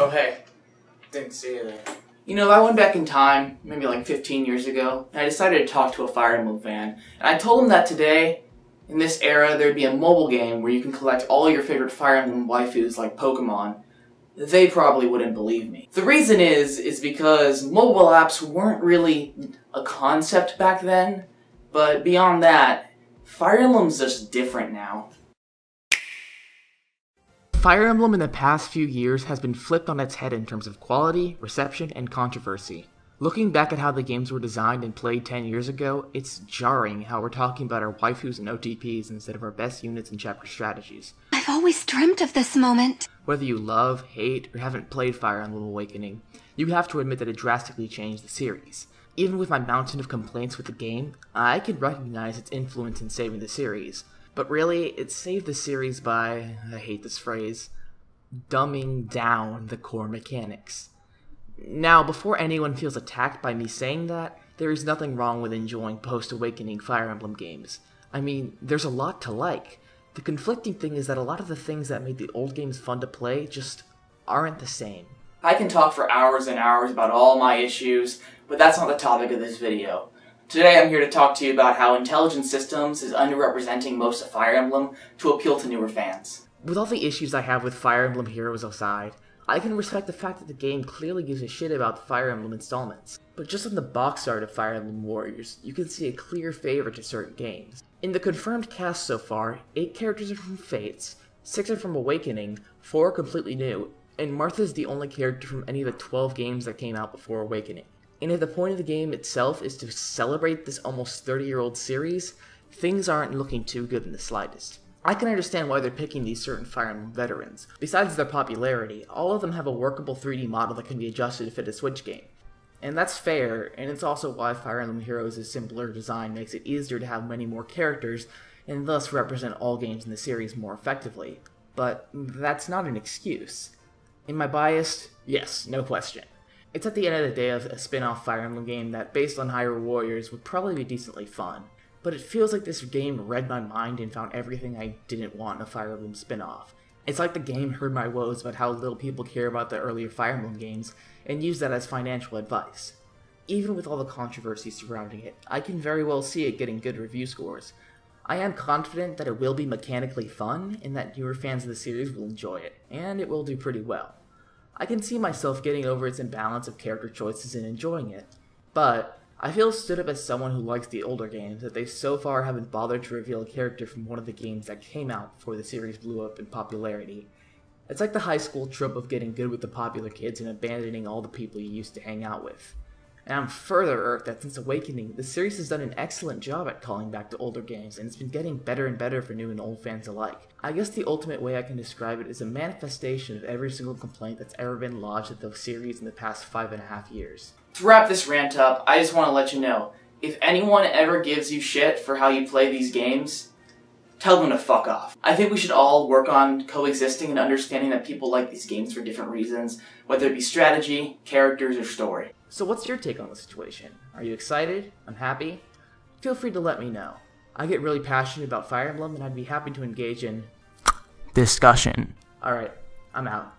Oh, hey. Didn't see you there. You know, I went back in time, maybe like 15 years ago, and I decided to talk to a Fire Emblem fan. And I told him that today, in this era, there'd be a mobile game where you can collect all your favorite Fire Emblem waifus like Pokemon. They probably wouldn't believe me. The reason is because mobile apps weren't really a concept back then, but beyond that, Fire Emblem's just different now. Fire Emblem in the past few years has been flipped on its head in terms of quality, reception, and controversy. Looking back at how the games were designed and played 10 years ago, it's jarring how we're talking about our waifus and OTPs instead of our best units and chapter strategies. I've always dreamt of this moment. Whether you love, hate, or haven't played Fire Emblem Awakening, you have to admit that it drastically changed the series. Even with my mountain of complaints with the game, I can recognize its influence in saving the series. But really, it saved the series by, I hate this phrase, dumbing down the core mechanics. Now, before anyone feels attacked by me saying that, there is nothing wrong with enjoying post-Awakening Fire Emblem games. I mean, there's a lot to like. The conflicting thing is that a lot of the things that made the old games fun to play just aren't the same. I can talk for hours and hours about all my issues, but that's not the topic of this video. Today I'm here to talk to you about how Intelligent Systems is underrepresenting most of Fire Emblem to appeal to newer fans. With all the issues I have with Fire Emblem Heroes aside, I can respect the fact that the game clearly gives a shit about the Fire Emblem installments. But just on the box art of Fire Emblem Warriors, you can see a clear favor to certain games. In the confirmed cast so far, 8 characters are from Fates, 6 are from Awakening, 4 are completely new, and Martha's the only character from any of the 12 games that came out before Awakening. And if the point of the game itself is to celebrate this almost 30-year-old series, things aren't looking too good in the slightest. I can understand why they're picking these certain Fire Emblem veterans. Besides their popularity, all of them have a workable 3D model that can be adjusted to fit a Switch game. And that's fair, and it's also why Fire Emblem Heroes' simpler design makes it easier to have many more characters, and thus represent all games in the series more effectively. But that's not an excuse. Am I biased? Yes, no question. It's at the end of the day a spin-off Fire Emblem game that, based on Hyrule Warriors, would probably be decently fun. But it feels like this game read my mind and found everything I didn't want in a Fire Emblem spin-off. It's like the game heard my woes about how little people care about the earlier Fire Emblem games, and used that as financial advice. Even with all the controversy surrounding it, I can very well see it getting good review scores. I am confident that it will be mechanically fun, and that newer fans of the series will enjoy it, and it will do pretty well. I can see myself getting over its imbalance of character choices and enjoying it, but I feel stood up as someone who likes the older games that they so far haven't bothered to reveal a character from one of the games that came out before the series blew up in popularity. It's like the high school trope of getting good with the popular kids and abandoning all the people you used to hang out with. And I'm further irked that since Awakening, the series has done an excellent job at calling back to older games, and it's been getting better and better for new and old fans alike. I guess the ultimate way I can describe it is a manifestation of every single complaint that's ever been lodged at the series in the past 5.5 years. To wrap this rant up, I just want to let you know, if anyone ever gives you shit for how you play these games, tell them to fuck off. I think we should all work on coexisting and understanding that people like these games for different reasons, whether it be strategy, characters, or story. So what's your take on the situation? Are you excited? Unhappy? Feel free to let me know. I get really passionate about Fire Emblem and I'd be happy to engage in discussion. Alright, I'm out.